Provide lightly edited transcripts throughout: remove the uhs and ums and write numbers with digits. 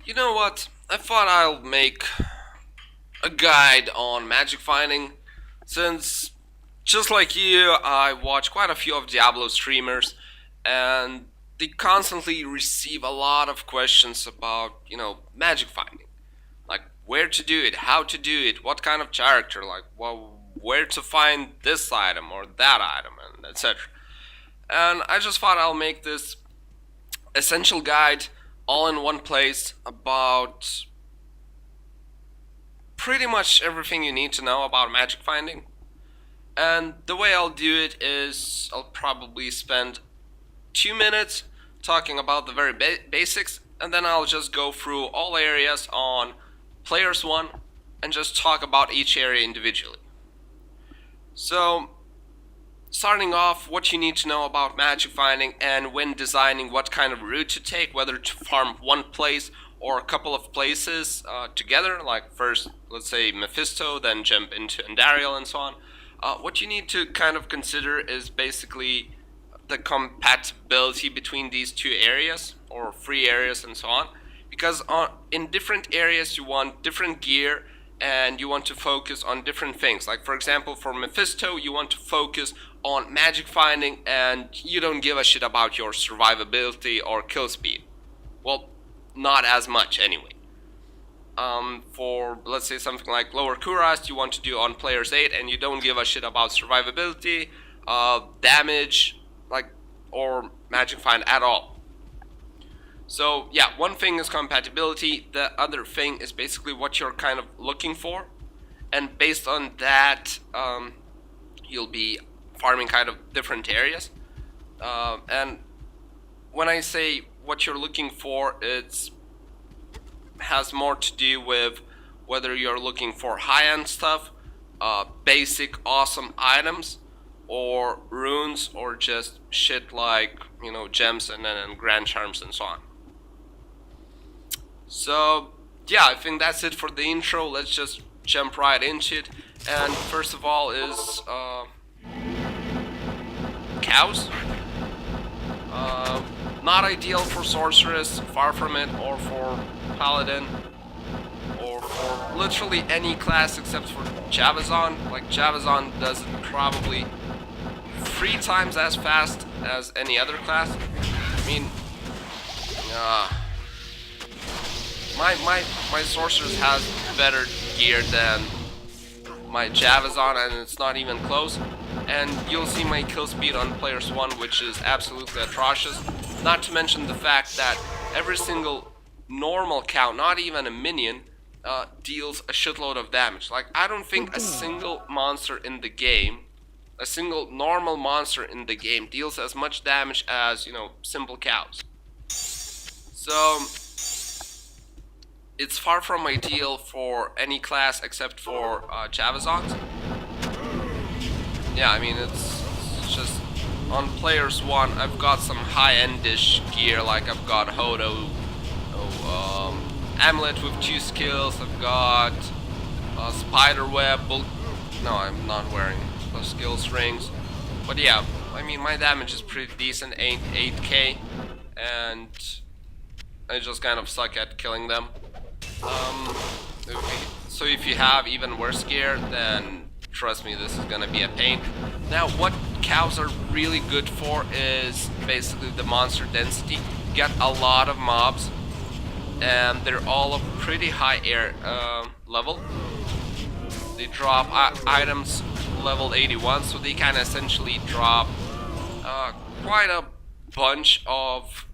You know what? I thought I'll make a guide on magic finding since, just like you, I watch quite a few of Diablo streamers and they constantly receive a lot of questions about, magic finding. Like where to do it, how to do it, what kind of character, like where to find this item or that item, and etc. And I just thought I'll make this essential guide all in one place about pretty much everything you need to know about magic finding. And the way I'll do it is I'll probably spend 2 minutes talking about the very basics, and then I'll just go through all areas on players one and just talk about each area individually. So, starting off, what you need to know about magic finding and when designing what kind of route to take, whether to farm one place or a couple of places together, like first, let's say Mephisto, then jump into Andariel and so on. What you need to kind of consider is basically the compatibility between these two areas or three areas and so on, because in different areas you want different gear and you want to focus on different things. Like for example, for Mephisto, you want to focus on magic finding and you don't give a shit about your survivability or kill speed. Well, not as much anyway. For let's say something like Lower Kurast, you want to do on players 8 and you don't give a shit about survivability, damage, like, or magic find at all. So yeah, one thing is compatibility, the other thing is basically what you're kind of looking for, and based on that, you'll be farming kind of different areas. And when I say what you're looking for, it's has more to do with whether you're looking for high-end stuff, basic awesome items, or runes, or just shit like gems and grand charms and so on. So yeah, I think that's it for the intro. Let's just jump right into it. And first of all is cows. Not ideal for sorceress, far from it, or for paladin, or for literally any class except for Javazon. Like Javazon does it probably 3 times as fast as any other class. I mean, my sorceress has better gear than my Javazon, and it's not even close. And you'll see my kill speed on players 1, which is absolutely atrocious. Not to mention the fact that every single normal cow, not even a minion, deals a shitload of damage. Like, I don't think a single monster in the game, a single normal monster in the game, deals as much damage as, simple cows. So it's far from ideal for any class except for Javazons. Yeah, I mean, it's just on players 1, I've got some high-endish gear, like I've got Hodo, Amulet with 2 skills, I've got Spiderweb, no, I'm not wearing those skills rings, but yeah, I mean, my damage is pretty decent, 8k, and I just kind of suck at killing them. So if you have even worse gear, then trust me, this is gonna be a pain. Now, what cows are really good for is basically the monster density. You get a lot of mobs, and they're all of pretty high air level. They drop items level 81, so they can essentially drop quite a bunch of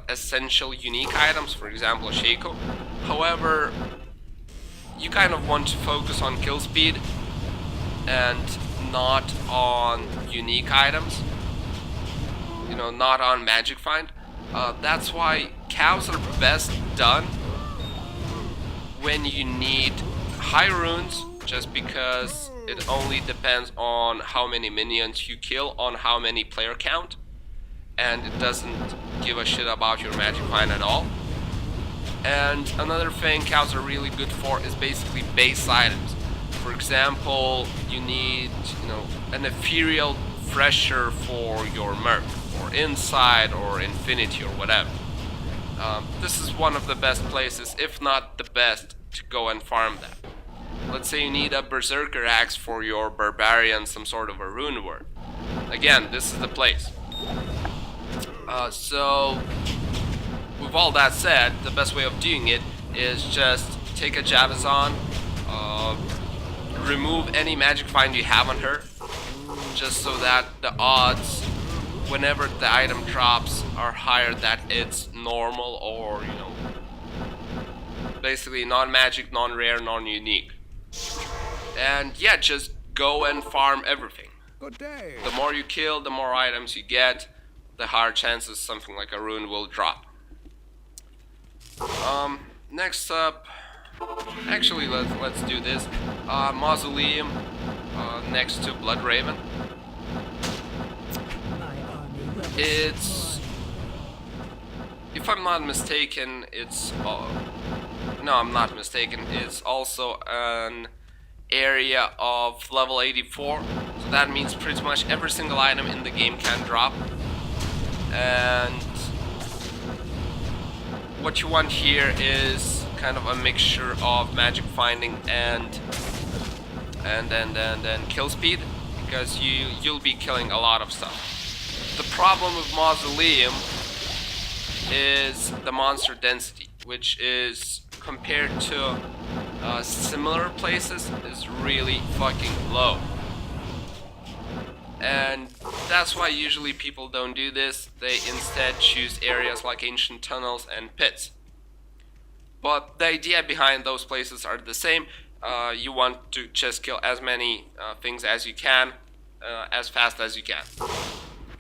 essential unique items, for example Shaco. However, you kind of want to focus on kill speed and not on unique items, not on magic find. That's why cows are best done when you need high runes, just because it only depends on how many minions you kill on how many player count, and it doesn't give a shit about your magic find at all. And another thing cows are really good for is basically base items. For example, you need, an ethereal thresher for your merc, or inside, or infinity, or whatever. This is one of the best places, if not the best, to go and farm that. Let's say you need a berserker axe for your barbarian, some sort of a rune word. Again, this is the place. So with all that said, the best way of doing it is just take a Jabazon, remove any magic find you have on her, just so that the odds whenever the item drops are higher that it's normal, or basically non-magic, non-rare, non-unique. And yeah, just go and farm everything. Good day. The more you kill, the more items you get, the higher chances something like a rune will drop. Next up, actually let's do this. Mausoleum next to Bloodraven. It's, if I'm not mistaken, it's no, I'm not mistaken. It's also an area of level 84, so that means pretty much every single item in the game can drop. And what you want here is kind of a mixture of magic finding and kill speed, because you'll be killing a lot of stuff. The problem with Mausoleum is the monster density, which is, compared to similar places, is really fucking low. And that's why usually people don't do this. They instead choose areas like ancient tunnels and pits. But the idea behind those places are the same. You want to just kill as many things as you can, as fast as you can.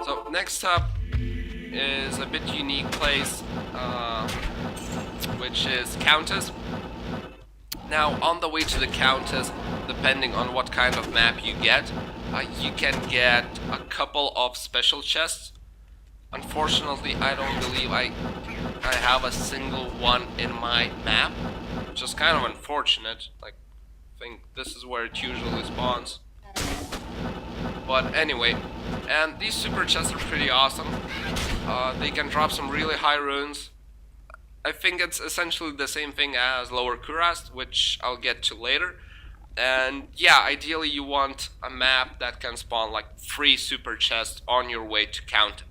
So next up is a bit unique place, which is Countess. Now on the way to the Countess, depending on what kind of map you get, you can get a couple of special chests. Unfortunately, I don't believe I have a single one in my map, which is kind of unfortunate. Like, I think this is where it usually spawns. But anyway, and these super chests are pretty awesome. They can drop some really high runes. I think it's essentially the same thing as Lower Kurast, which I'll get to later. And yeah, ideally you want a map that can spawn like 3 super chests on your way to Countess.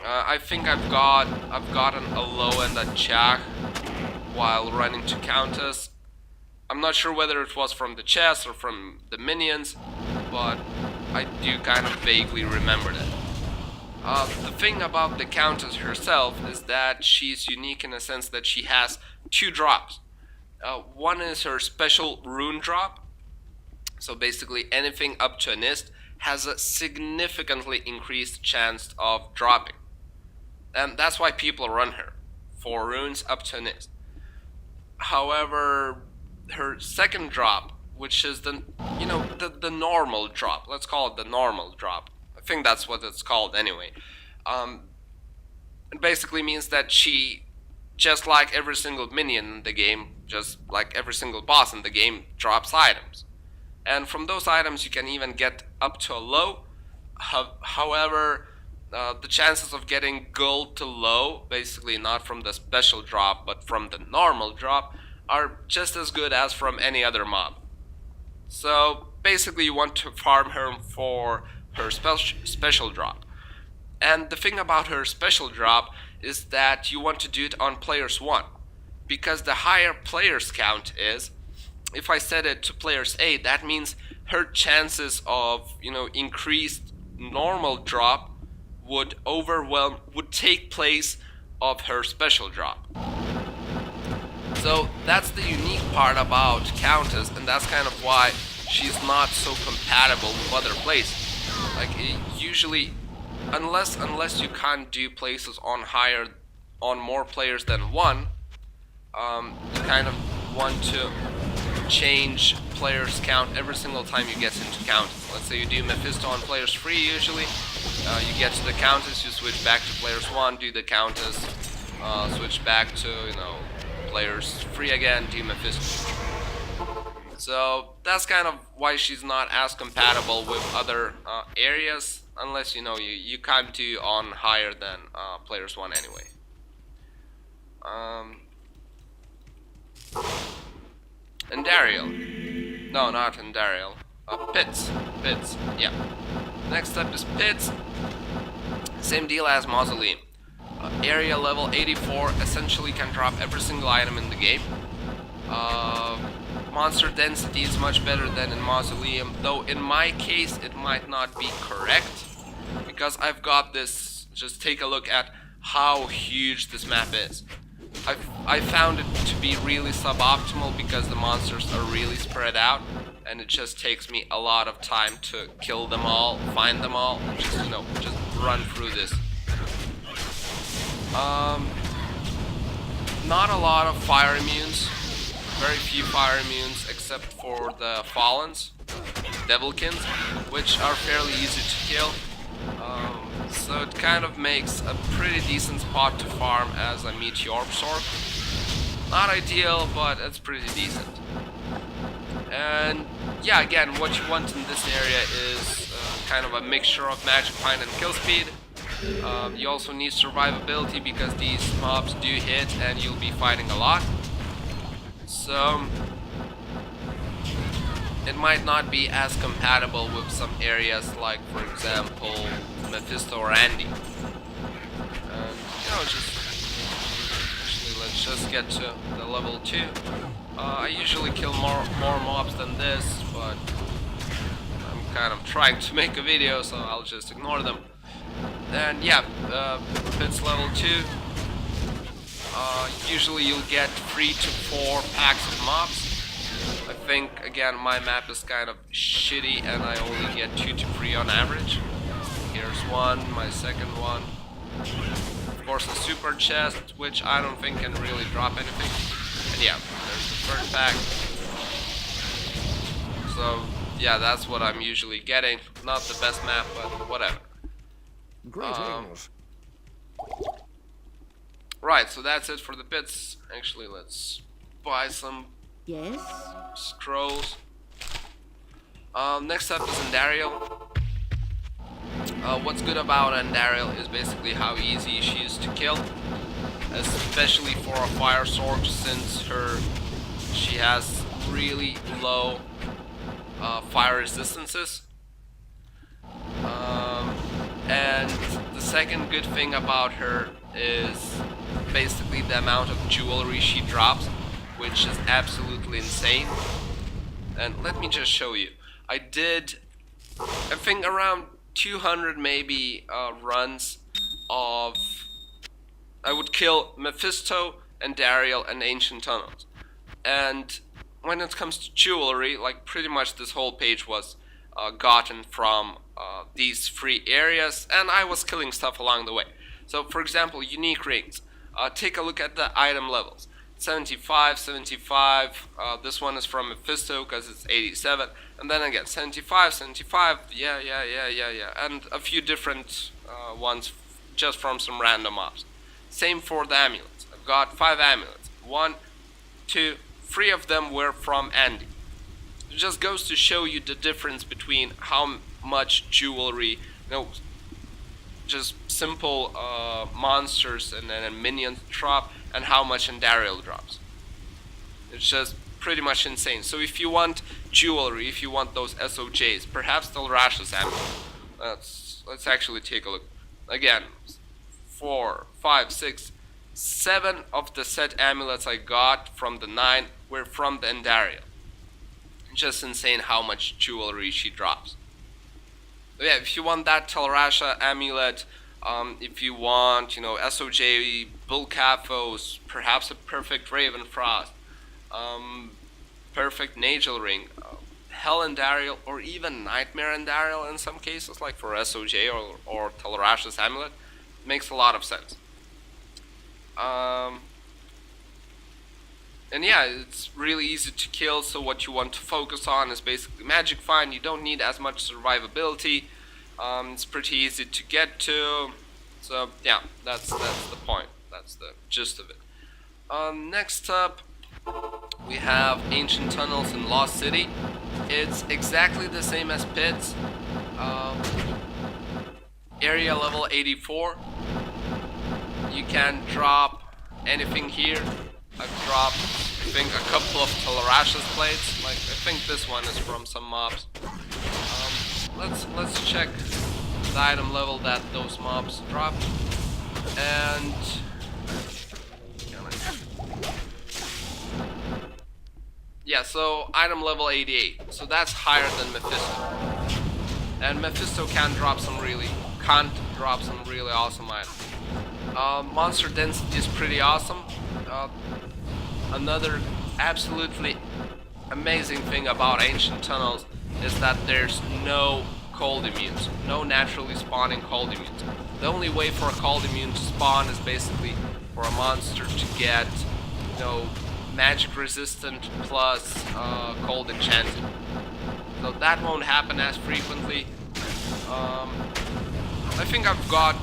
I think I've gotten a low and a jack while running to Countess. I'm not sure whether it was from the chest or from the minions, but I do kind of vaguely remember that. The thing about the Countess herself is that she's unique in a sense that she has 2 drops. One is her special rune drop. So basically anything up to a Nist has a significantly increased chance of dropping. And that's why people run her, for runes up to a Nist. However, her second drop, which is the normal drop, let's call it the normal drop. I think that's what it's called anyway. It basically means that she, just like every single minion in the game, just like every single boss in the game, drops items. And from those items you can even get up to a low. However, the chances of getting gold to low, basically not from the special drop but from the normal drop, are just as good as from any other mob. So basically you want to farm her for her special drop. And the thing about her special drop is that you want to do it on players 1, because the higher players count is, if I set it to players 8, that means her chances of increased normal drop would take place of her special drop. So that's the unique part about Countess, and that's kind of why she's not so compatible with other places. Like, usually, unless you can't do places on more players than 1, you kind of want to change players count every single time you get into Countess. Let's say you do Mephisto on players 3 usually, you get to the Countess, you switch back to players 1, do the Countess, switch back to, players 3 again, do Mephisto. So that's kind of why she's not as compatible with other areas, unless you can't do on higher than players 1 anyway. Andariel. No, not Andariel. Pits. Pits, yeah. Next up is Pits. Same deal as Mausoleum. Area level 84 essentially can drop every single item in the game. Monster density is much better than in Mausoleum, though in my case it might not be correct, because I've got this, just take a look at how huge this map is. I found it to be really suboptimal because the monsters are really spread out, and it just takes me a lot of time to kill them all, find them all, and just, you know, just run through this. Not a lot of fire immunes. Very few fire immunes except for the Fallens, Devilkins, which are fairly easy to kill. So it kind of makes a pretty decent spot to farm as a Meteor Sword. Not ideal, but it's pretty decent. And yeah, again, what you want in this area is kind of a mixture of magic find and kill speed. You also need survivability because these mobs do hit and you'll be fighting a lot. So it might not be as compatible with some areas like, for example, Mephisto or Andy. And, you know, actually, let's just get to the level 2. I usually kill more mobs than this, but I'm kind of trying to make a video, so I'll just ignore them. And yeah, Pits level 2. Usually you'll get 3 to 4 packs of mobs. I think, again, my map is kind of shitty and I only get 2 to 3 on average. Here's one, my second one. Of course, a super chest, which I don't think can really drop anything. And yeah, there's the third pack. So yeah, that's what I'm usually getting. Not the best map, but whatever. Greetings. Right, so that's it for the Pits. Actually, let's buy some scrolls. Next up is Andariel. What's good about Andariel is basically how easy she is to kill, especially for a fire sword, since she has really low fire resistances. And the second good thing about her is basically the amount of jewelry she drops, which is absolutely insane. And let me just show you. I did, I think, around 200 maybe runs of, I would kill Mephisto, Andariel, and Ancient Tunnels. And when it comes to jewelry, like pretty much this whole page was gotten from these 3 areas, and I was killing stuff along the way. So for example, unique rings. Take a look at the item levels. 75, 75, this one is from Mephisto because it's 87, and then again 75, 75, yeah, and a few different ones just from some random mobs. Same for the amulets. I've got 5 amulets. 1, 2, 3 of them were from Andy. It just goes to show you the difference between how much jewelry, you know, just simple monsters and then minions drop, and how much Andariel drops. It's just pretty much insane. So if you want jewelry, if you want those SOJs, perhaps Telrash's amulet. Let's actually take a look. Again, 4, 5, 6, 7 of the set amulets I got from the 9 were from the Andariel. Just insane how much jewelry she drops. But yeah, if you want that Telrasha amulet, if you want, you know, SOJ, Bulkaphos, perhaps a perfect Ravenfrost, perfect Nagel Ring, Hell Andariel, or even Nightmare Andariel in some cases, like for SOJ or Telrasha's amulet, makes a lot of sense. And yeah, it's really easy to kill, so what you want to focus on is basically magic find. You don't need as much survivability. It's pretty easy to get to. So yeah, that's the point. That's the gist of it. Next up, we have Ancient Tunnels in Lost City. It's exactly the same as Pits. Area level 84. You can drop anything here. I've dropped, I think, a couple of Telerash's plates. Like, I think this one is from some mobs. Let's check the item level that those mobs dropped. And yeah, so item level 88. So that's higher than Mephisto. And Mephisto can't drop some really awesome items. Monster density is pretty awesome. Another absolutely amazing thing about ancient tunnels is that there's no cold immunes, no naturally spawning cold immunes. The only way for a cold immune to spawn is basically for a monster to get, you know, magic resistant plus cold enchanted. So that won't happen as frequently. I think I've got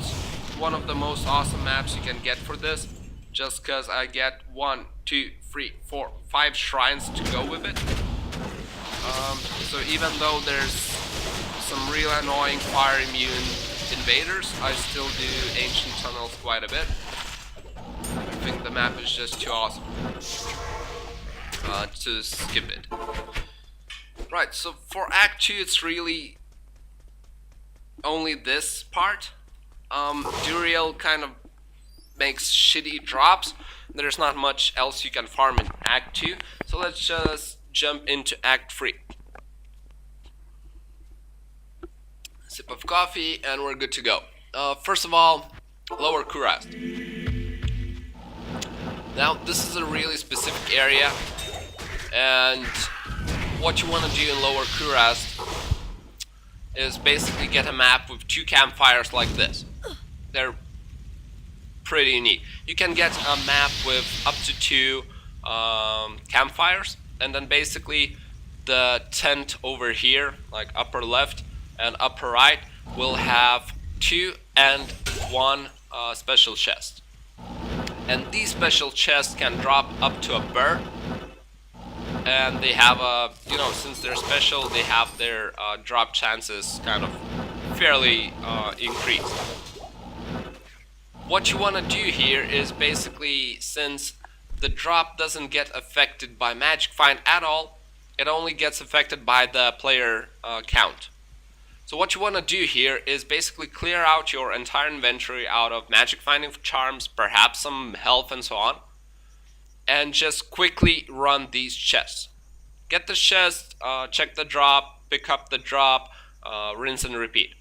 one of the most awesome maps you can get for this, just because I get 1, 2, 3, 4, 5 shrines to go with it. So even though there's some real annoying fire immune invaders, I still do ancient tunnels quite a bit. I think the map is just too awesome to skip it. Right, so for Act 2 it's really only this part. Duriel kind of makes shitty drops. There's not much else you can farm in Act 2, so let's just jump into Act 3. Sip of coffee and we're good to go. First of all, Lower Kurast. Now this is a really specific area, and what you want to do in Lower Kurast is basically get a map with 2 campfires like this. They're pretty neat. You can get a map with up to 2 campfires, and then basically the tent over here, like upper left and upper right, will have 2 and 1 special chest. And these special chests can drop up to a bird, and they have a, you know, since they're special, they have their drop chances kind of fairly increased. What you want to do here is basically, since the drop doesn't get affected by Magic Find at all, it only gets affected by the player count. So what you want to do here is basically clear out your entire inventory out of Magic Finding charms, perhaps some health and so on, and just quickly run these chests. Get the chest, check the drop, pick up the drop, rinse and repeat.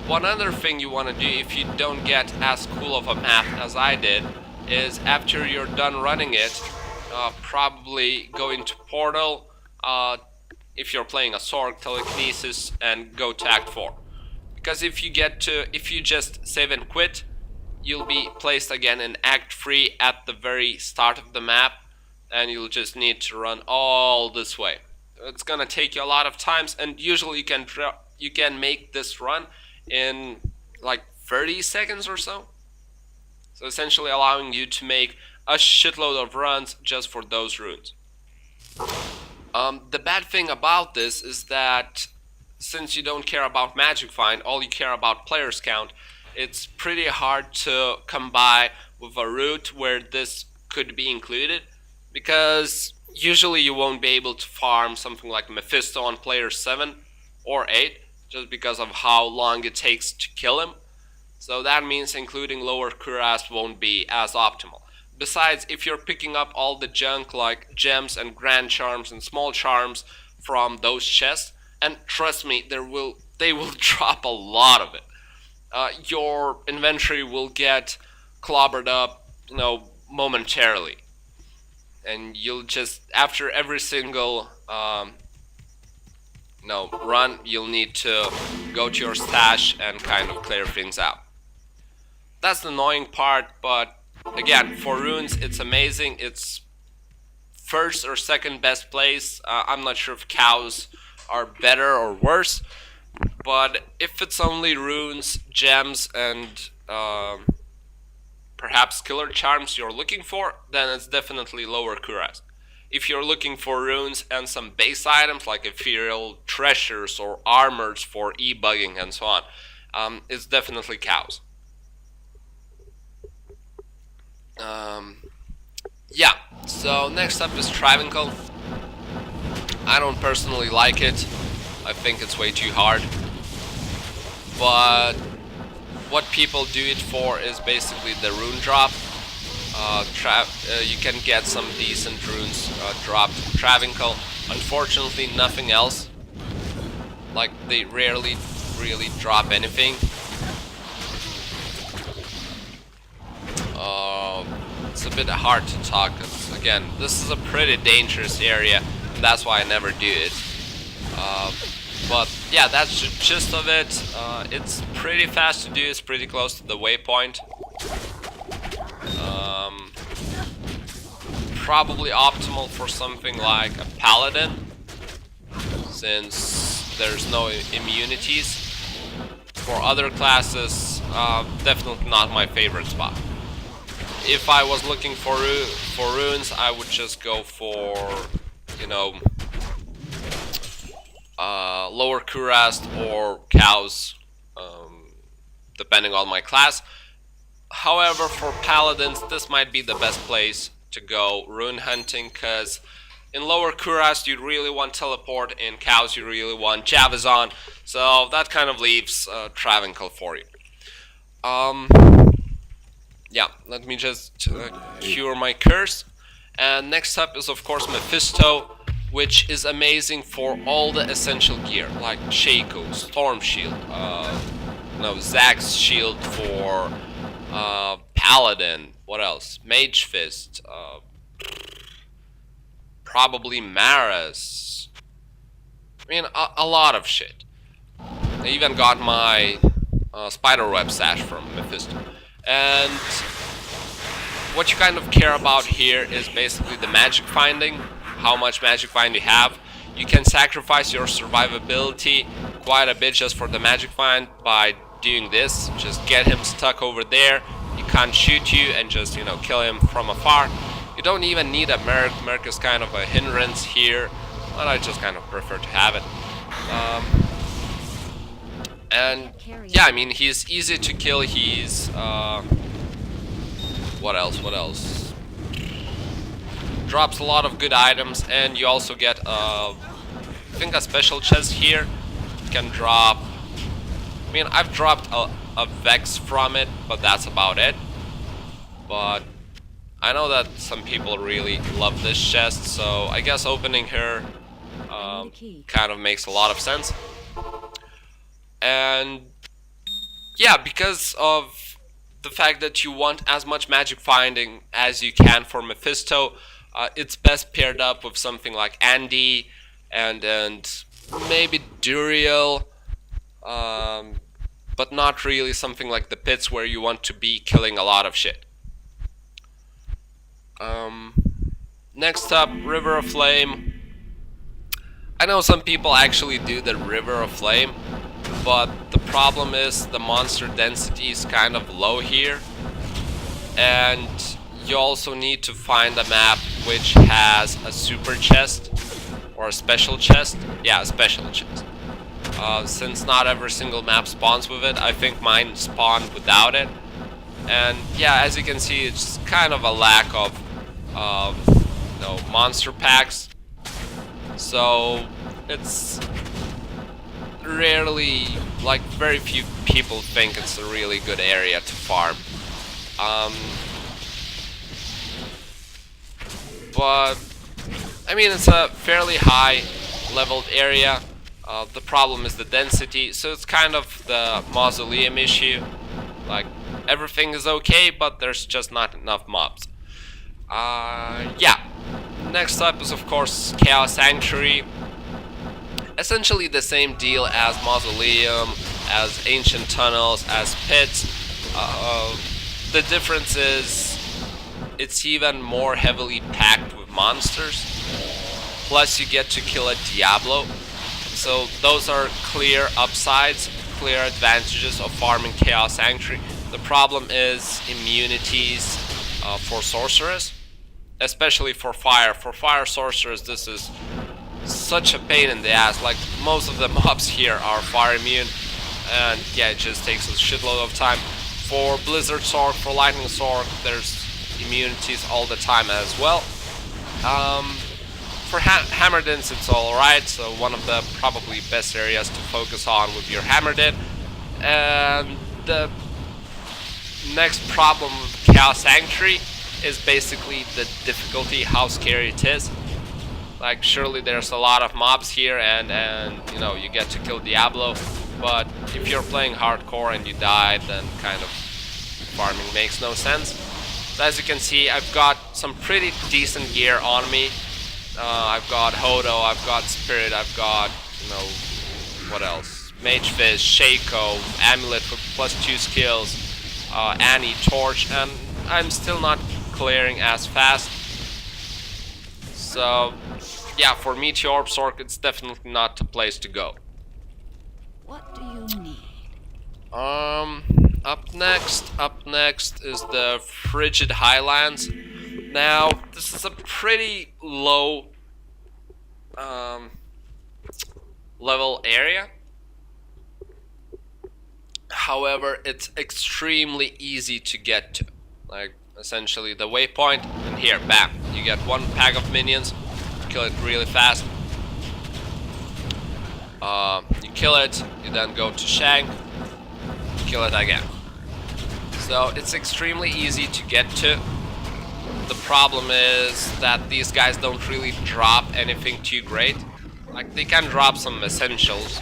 One other thing you want to do if you don't get as cool of a map as I did is, after you're done running it, probably go into Portal, if you're playing a Sorg, Telekinesis, and go to Act 4. Because if you just save and quit, you'll be placed again in Act 3 at the very start of the map, and you'll just need to run all this way. It's gonna take you a lot of times, and usually you can make this run in like 30 seconds or so. So essentially allowing you to make a shitload of runs just for those runes. The bad thing about this is that since you don't care about Magic Find, all you care about players count, it's pretty hard to come by with a route where this could be included, because usually you won't be able to farm something like Mephisto on player 7 or 8 just because of how long it takes to kill him. So that means including Lower Kurast won't be as optimal. Besides, if you're picking up all the junk like gems and grand charms and small charms from those chests, and trust me, they will drop a lot of it, your inventory will get clobbered up, you know, momentarily. And you'll just, after every single run, you'll need to go to your stash and kind of clear things out. That's the annoying part, but again, for runes, it's amazing. It's first or second best place. I'm not sure if cows are better or worse, but if it's only runes, gems, and perhaps killer charms you're looking for, then it's definitely Lower Kurast. If you're looking for runes and some base items like ethereal treasures or armors for e-bugging and so on, it's definitely cows. Yeah, so next up is Travincle. I don't personally like it. I think it's way too hard. But what people do it for is basically the rune drop. You can get some decent runes dropped from Travincle. Unfortunately, nothing else. Like, they rarely really drop anything. It's a bit hard to talk, 'cause, again, this is a pretty dangerous area, and that's why I never do it. But yeah, that's the gist of it. It's pretty fast to do, it's pretty close to the waypoint. Probably optimal for something like a paladin, since there's no immunities. For other classes, definitely not my favorite spot. If I was looking for runes, I would just go for, you know, lower Kurast or cows, depending on my class. However, for paladins, this might be the best place to go rune hunting, because in lower Kurast you really want teleport, in cows you really want Javazon, so that kind of leaves Travincle for you. Yeah, let me just cure my curse. And next up is of course Mephisto, which is amazing for all the essential gear, like Shaco, Storm Shield, Zach's Shield for Paladin, what else? Mage Fist, probably Maris. I mean, a lot of shit. I even got my Spiderweb Sash from Mephisto. And what you kind of care about here is basically the magic finding, how much magic find you have. You can sacrifice your survivability quite a bit just for the magic find by doing this. Just get him stuck over there, he can't shoot you, and just, you know, kill him from afar. You don't even need a Merc. Merc is kind of a hindrance here, but I just kind of prefer to have it. And yeah, I mean, he's easy to kill. He's what else? Drops a lot of good items, and you also get I think a special chest here. You can drop, I mean, I've dropped a Vex from it, but that's about it. But I know that some people really love this chest, so I guess opening her kind of makes a lot of sense. And yeah, because of the fact that you want as much magic finding as you can for Mephisto, it's best paired up with something like Andy and maybe Duriel, but not really something like the Pits where you want to be killing a lot of shit. Next up, River of Flame. I know some people actually do the River of Flame, but the problem is the monster density is kind of low here, and you also need to find a map which has a super chest or a special chest. Yeah, a special chest. Since not every single map spawns with it, I think mine spawned without it. And yeah, as you can see, it's kind of a lack of monster packs. So it's rarely, like, very few people think it's a really good area to farm. But I mean, it's a fairly high leveled area. The problem is the density, so it's kind of the mausoleum issue. Like, everything is okay, but there's just not enough mobs. Yeah. Next up is of course Chaos Sanctuary. Essentially the same deal as Mausoleum, as Ancient Tunnels, as Pits. The difference is it's even more heavily packed with monsters. Plus you get to kill a Diablo. So those are clear upsides, clear advantages of farming Chaos Sanctuary. The problem is immunities for Sorceress, especially for Fire. For Fire Sorceress, this is such a pain in the ass. Like, most of the mobs here are fire immune, and yeah, it just takes a shitload of time. For Blizzard Sorc, for Lightning Sorc, there's immunities all the time as well. For Hammerdins it's alright, so one of the probably best areas to focus on with your Hammerdin. And the next problem with Chaos Sanctuary is basically the difficulty, how scary it is. Like, surely there's a lot of mobs here and you know, you get to kill Diablo, but if you're playing hardcore and you die, then kind of farming makes no sense. So as you can see, I've got some pretty decent gear on me. I've got Hodo, I've got Spirit, I've got, you know, what else? Mage Fist, Shaco, Amulet for +2 skills, Annie, Torch, and I'm still not clearing as fast. So, yeah, for Meteor Sork, it's definitely not the place to go. What do you need? Up next is the Frigid Highlands. Now, this is a pretty low level area. However, it's extremely easy to get to. Like, essentially the waypoint, and here, bam, you get one pack of minions, kill it really fast. You kill it, you then go to Shank, kill it again. So it's extremely easy to get to. The problem is that these guys don't really drop anything too great. Like, they can drop some essentials,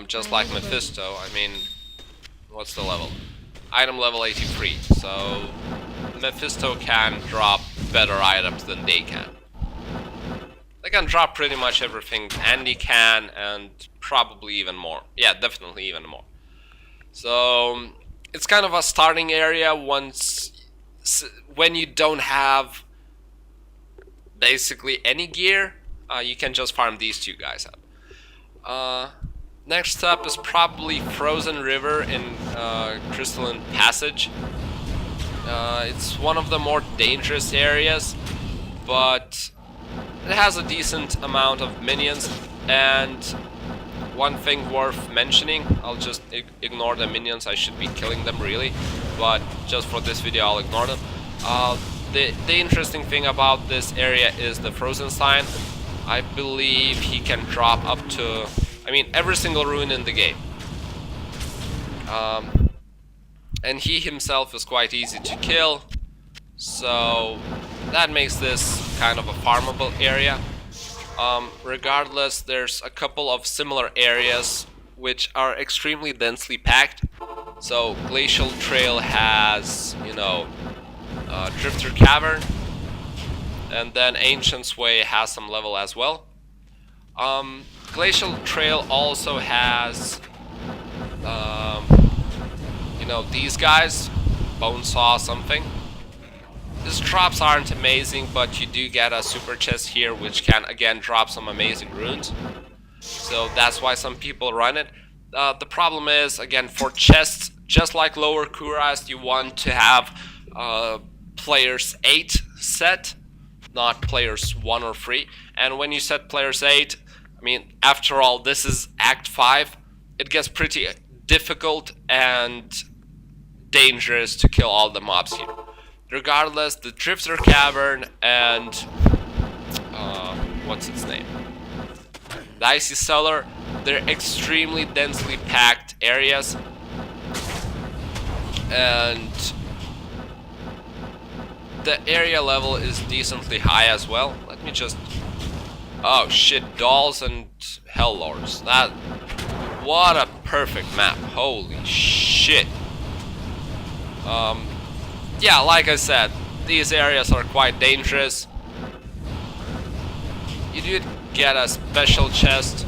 just like Mephisto. I mean, what's the level? Item level 83, so Mephisto can drop better items than they can. They can drop pretty much everything Andy can, and probably even more. Yeah, definitely even more. So it's kind of a starting area when you don't have basically any gear. You can just farm these two guys up. Next up is probably Frozen River in Crystalline Passage. It's one of the more dangerous areas, but it has a decent amount of minions. And one thing worth mentioning, I'll just ignore the minions, I should be killing them really, but just for this video I'll ignore them. The interesting thing about this area is the Frozen Sign. I believe he can drop up to, I mean, every single rune in the game. And he himself is quite easy to kill, so that makes this kind of a farmable area. Regardless, there's a couple of similar areas which are extremely densely packed. So Glacial Trail has, you know, Drifter Cavern, and then Ancient's Way has some level as well. Glacial Trail also has, you know, these guys, Bonesaw something. These drops aren't amazing, but you do get a super chest here, which can again drop some amazing runes. So that's why some people run it. The problem is, again, for chests, just like lower Kuras, you want to have players 8 set, not players 1 or 3. And when you set players 8, I mean, after all, this is Act 5. It gets pretty difficult and dangerous to kill all the mobs here. Regardless, the Drifter Cavern and what's its name? The Icy Cellar, they're extremely densely packed areas, and the area level is decently high as well. Let me just, oh shit, Dolls and Hell Lords. That, what a perfect map. Holy shit. Yeah, like I said, these areas are quite dangerous. You do get a special chest,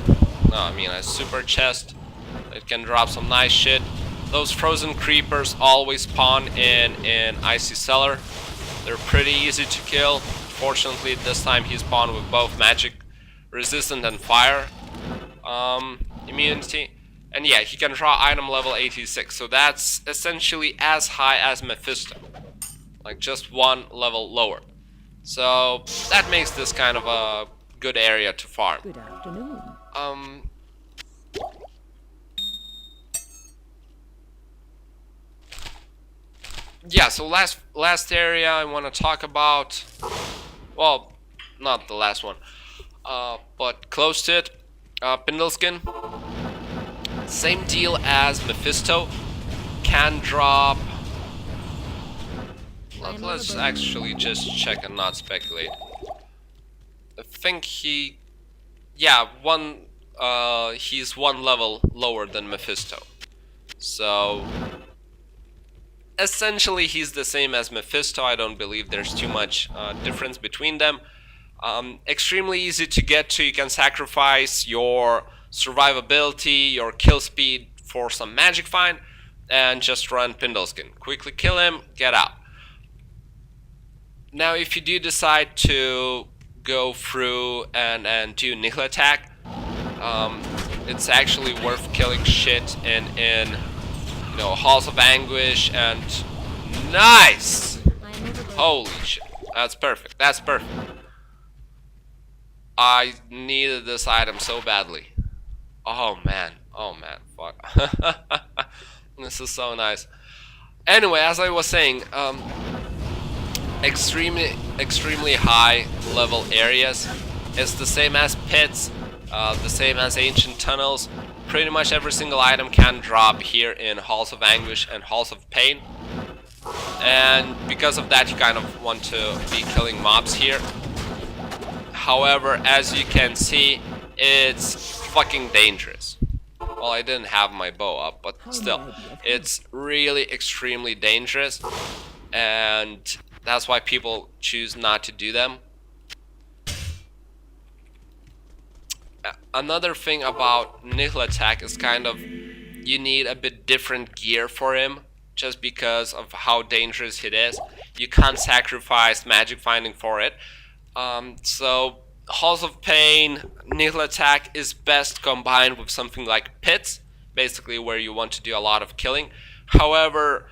no, I mean a super chest. It can drop some nice shit. Those frozen creepers always spawn in Icy Cellar. They're pretty easy to kill. Fortunately, this time he spawned with both magic resistant and fire immunity. And yeah, he can draw item level 86, so that's essentially as high as Mephisto. Like, just one level lower. So that makes this kind of a good area to farm. Good afternoon. yeah, so last area I want to talk about, well, not the last one, but close to it, Pindleskin. Same deal as Mephisto, can drop. Let's actually just check and not speculate. I think yeah, he's one level lower than Mephisto. So essentially he's the same as Mephisto. I don't believe there's too much difference between them. Extremely easy to get to. You can sacrifice your survivability, your kill speed for some magic find, and just run Pindleskin. Quickly kill him, get out. Now if you do decide to go through and do Nihil attack, it's actually worth killing shit in you know, Halls of Anguish and nice! Holy shit, that's perfect, that's perfect. I needed this item so badly. Oh man, fuck. This is so nice. Anyway, as I was saying, extremely high level areas. It's the same as pits, the same as ancient tunnels. Pretty much every single item can drop here in Halls of Anguish and Halls of Pain. And because of that, you kind of want to be killing mobs here. However, as you can see, it's fucking dangerous. Well, I didn't have my bow up, but still, it's really extremely dangerous, and that's why people choose not to do them. Another thing about Nihil attack is kind of, you need a bit different gear for him, just because of how dangerous it is. You can't sacrifice magic finding for it. So Halls of Pain, Nihil attack is best combined with something like pits, basically where you want to do a lot of killing. However,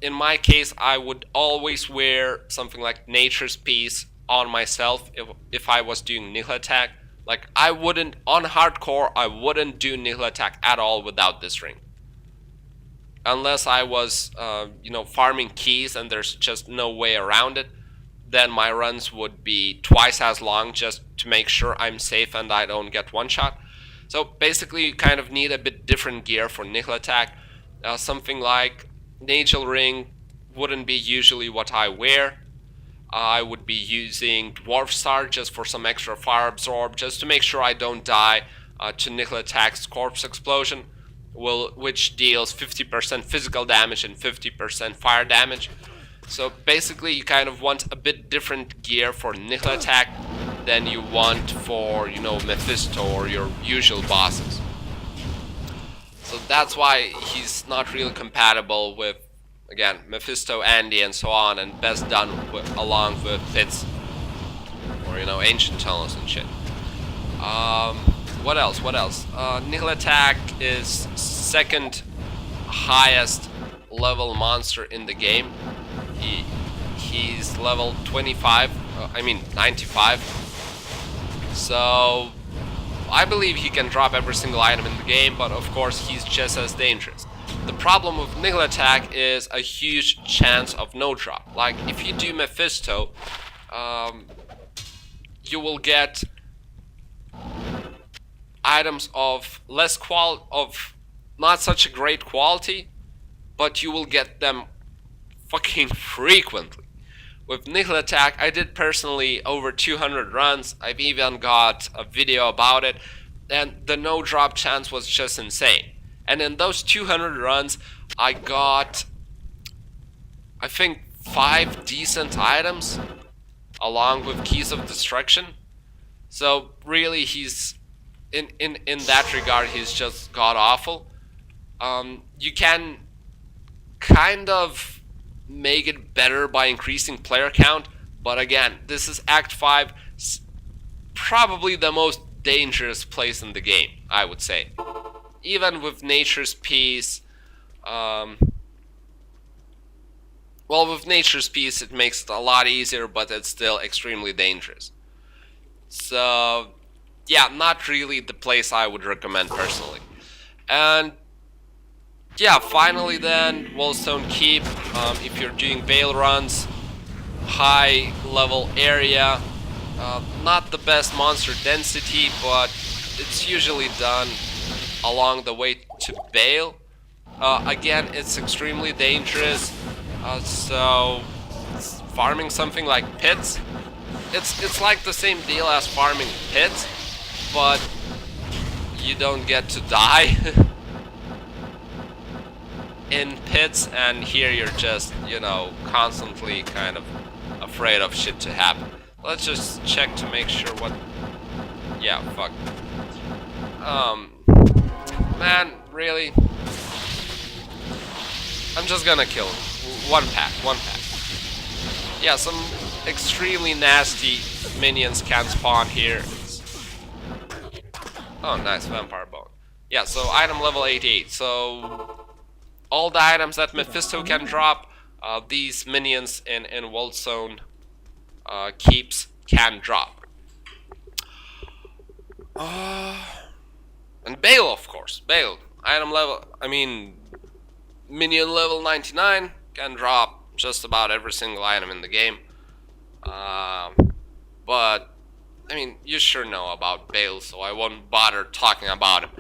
in my case, I would always wear something like Nature's Peace on myself if I was doing Nihil attack. Like, I wouldn't, on hardcore, I wouldn't do Nihil attack at all without this ring. Unless I was, you know, farming keys and there's just no way around it, then my runs would be twice as long just to make sure I'm safe and I don't get one shot. So basically you kind of need a bit different gear for Nihil attack. Something like Nagel Ring wouldn't be usually what I wear. I would be using Dwarf Star just for some extra fire absorb, just to make sure I don't die to Nihil attack's corpse explosion, which deals 50% physical damage and 50% fire damage. So basically you kind of want a bit different gear for Nihil attack than you want for, you know, Mephisto or your usual bosses. So that's why he's not really compatible with, again, Mephisto, Andy, and so on, and best done along with pits or, you know, ancient tunnels and shit. What else? Nihil attack is second highest level monster in the game. He's level 25, 95. So I believe he can drop every single item in the game, but of course he's just as dangerous. The problem with Nihil attack is a huge chance of no drop. Like, if you do Mephisto, you will get items of not such a great quality, but you will get them fucking frequently. With Nihil attack, I did personally over 200 runs. I've even got a video about it, and the no drop chance was just insane. And in those 200 runs, I got, I think, 5 decent items along with Keys of Destruction. So really, he's in that regard, he's just god awful. You can kind of make it better by increasing player count, but again, this is Act 5, probably the most dangerous place in the game, I would say. Even with Nature's Peace, with Nature's Peace it makes it a lot easier, but it's still extremely dangerous. So yeah, not really the place I would recommend personally. And yeah, finally then, Wallstone Keep, if you're doing Veil runs, high level area, not the best monster density, but it's usually done along the way to Veil. Again, it's extremely dangerous, so farming something like pits, it's like the same deal as farming pits, but you don't get to die in pits, and here you're just, you know, constantly kind of afraid of shit to happen. Let's just check to make sure what... Yeah, fuck. Man, really? I'm just gonna kill him. One pack. Yeah, some extremely nasty minions can spawn here. Oh, nice, vampire bone. Yeah, so item level 88. So all the items that Mephisto can drop, these minions in Wallstone Keeps can drop. And Bale, of course. Bale, item level, I mean, minion level 99 can drop just about every single item in the game. But I mean, you sure know about Bale, so I won't bother talking about him.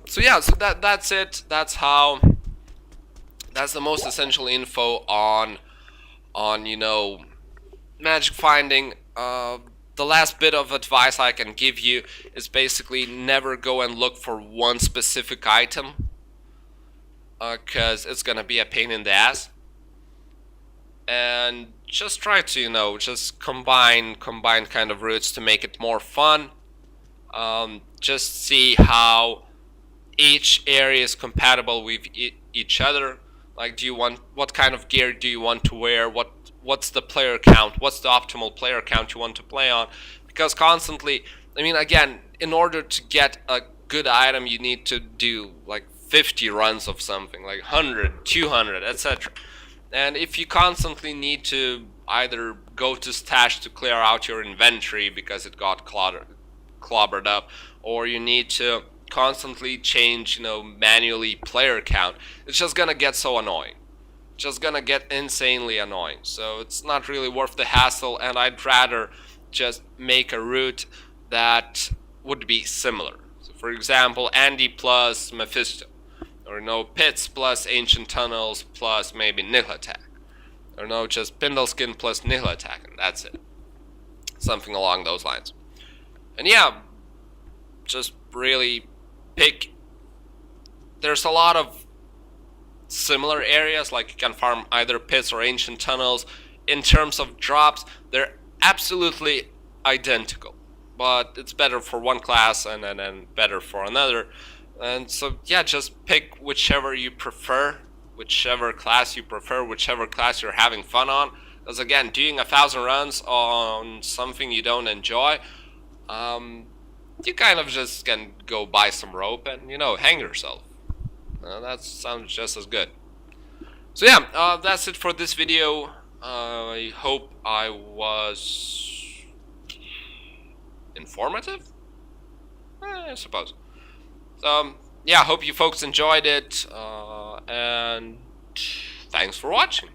So yeah, so that's it. That's the most essential info on you know, magic finding. The last bit of advice I can give you is basically never go and look for one specific item, cause it's gonna be a pain in the ass. And just try to, you know, just combine kind of routes to make it more fun. Just see how each area is compatible with each other. Like, what kind of gear do you want to wear? What's the player count? What's the optimal player count you want to play on? Because constantly, I mean, again, in order to get a good item, you need to do like 50 runs of something, like 100, 200, etc. And if you constantly need to either go to stash to clear out your inventory because it got clobbered up, or you need to constantly change, you know, manually player count, it's just gonna get so annoying. Just gonna get insanely annoying. So it's not really worth the hassle, and I'd rather just make a route that would be similar. So for example, Andy plus Mephisto. Or no, Pits plus Ancient Tunnels plus maybe Nihil Attack. Or no, just Pindleskin plus Nihil Attack, and that's it. Something along those lines. And yeah, just really pick... There's a lot of similar areas, like you can farm either Pits or Ancient Tunnels. In terms of drops, they're absolutely identical. But it's better for one class and then better for another. And so yeah, just pick whichever you prefer, whichever class you prefer, whichever class you're having fun on. Because again, doing 1,000 runs on something you don't enjoy, you kind of just can go buy some rope and, you know, hang yourself. That sounds just as good. So yeah, that's it for this video. I hope I was informative, I suppose. So yeah, hope you folks enjoyed it, and thanks for watching.